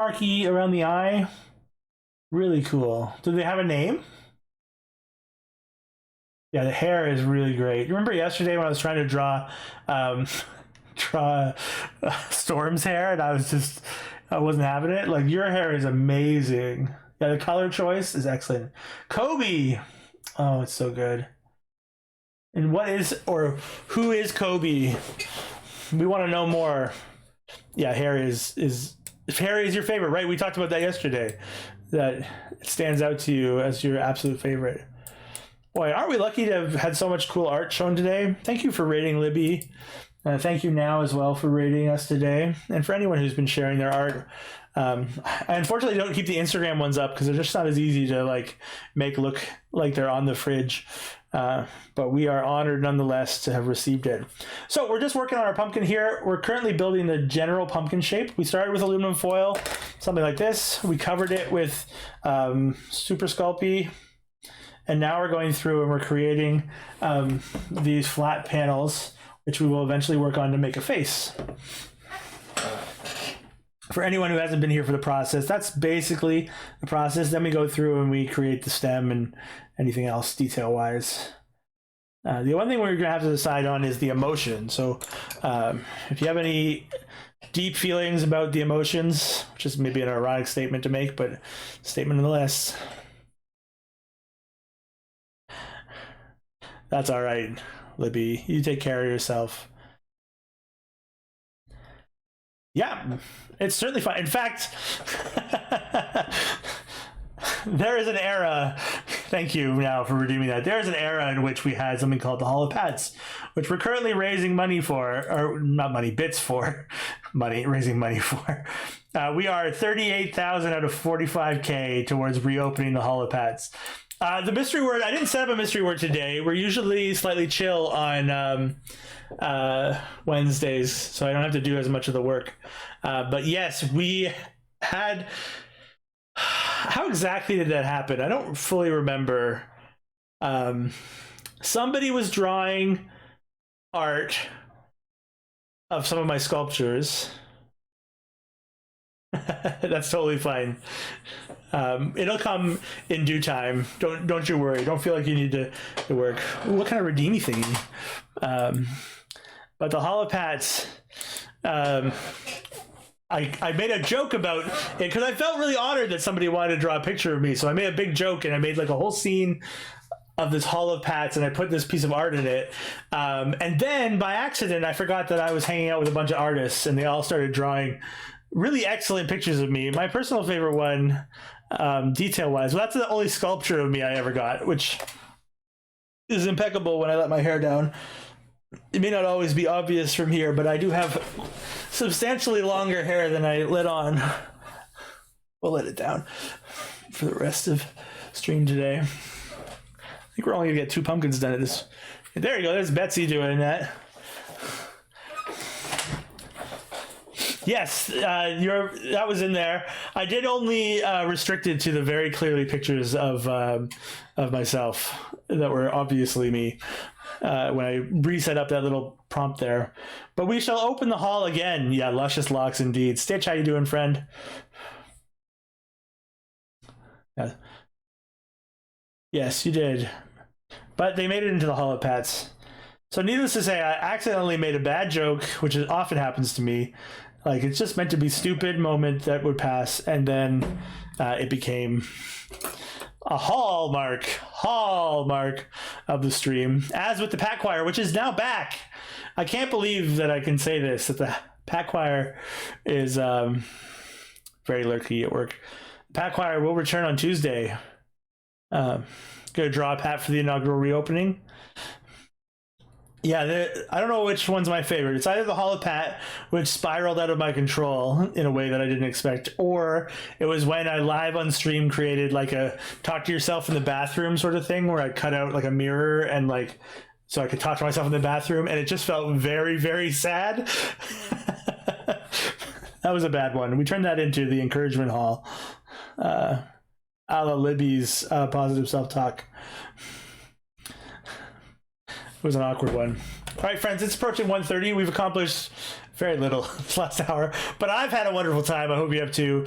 Marky around the eye. Really cool. Do they have a name? Yeah, the hair is really great. You remember yesterday when I was trying to draw draw Storm's hair and I wasn't having it? Like, your hair is amazing. Yeah, the color choice is excellent. Kobe. Oh, it's so good. And who is Kobe? We want to know more. Yeah, Harry is if Harry is your favorite, right? We talked about that yesterday. That it stands out to you as your absolute favorite. Boy, aren't we lucky to have had so much cool art shown today? Thank you for rating Libby. Thank you now as well for rating us today. And for anyone who's been sharing their art. I unfortunately don't keep the Instagram ones up because they're just not as easy to make look like they're on the fridge. But we are honored nonetheless to have received it. So we're just working on our pumpkin here. We're currently building the general pumpkin shape. We started with aluminum foil, something like this. We covered it with Super Sculpey. And now we're going through and we're creating these flat panels, which we will eventually work on to make a face. For anyone who hasn't been here for the process, that's basically the process. Then we go through and we create the stem and anything else detail-wise. The one thing we're going to have to decide on is the emotion. So if you have any deep feelings about the emotions, which is maybe an ironic statement to make, but statement nonetheless. That's all right, Libby. You take care of yourself. Yeah, it's certainly fun. In fact, there is an era, thank you now for redeeming that. There is an era in which we had something called the Hall of Pats, which we're currently raising money for, or not money, bits for, raising money for. We are 38,000 out of 45K towards reopening the Hall of Pats. The mystery word, I didn't set up a mystery word today. We're usually slightly chill on Wednesdays, so I don't have to do as much of the work. But yes, we had... How exactly did that happen? I don't fully remember. Somebody was drawing art of some of my sculptures. That's totally fine. It'll come in due time. Don't you worry. Don't feel like you need to work. Ooh, what kind of redeemy thingy? But the Hall of Pats, I made a joke about it because I felt really honored that somebody wanted to draw a picture of me. So I made a big joke and I made like a whole scene of this Hall of Pats and I put this piece of art in it. And then by accident, I forgot that I was hanging out with a bunch of artists and they all started drawing really excellent pictures of me. My personal favorite one, detail-wise, well, that's the only sculpture of me I ever got, which is impeccable when I let my hair down. It may not always be obvious from here, but I do have substantially longer hair than I let on. We'll let it down for the rest of stream today. I think we're only gonna get 2 pumpkins done at this. There you go, there's Betsy doing that. Yes, that was in there. I did only restrict it to the very clearly pictures of myself that were obviously me when I reset up that little prompt there. But we shall open the hall again. Yeah, luscious locks indeed. Stitch, how you doing, friend? Yeah. Yes, you did. But they made it into the Hall of Pats. So needless to say, I accidentally made a bad joke, which often happens to me. Like, it's just meant to be a stupid moment that would pass, and then it became a hallmark of the stream, as with the Pat Choir, which is now back. I can't believe that I can say this, that the Pat Choir is very lurky at work. Pat Choir will return on Tuesday. Gonna draw a Pat for the inaugural reopening. Yeah, I don't know which one's my favorite. It's either the Hall of Pat, which spiraled out of my control in a way that I didn't expect, or it was when I live on stream created like a talk to yourself in the bathroom sort of thing, where I cut out like a mirror and like so I could talk to myself in the bathroom, and it just felt very, very sad. That was a bad one. We turned that into the encouragement hall, a la Libby's positive self-talk. It was an awkward one. All right, friends, it's approaching 1:30. We've accomplished very little this last hour, but I've had a wonderful time. I hope you have too.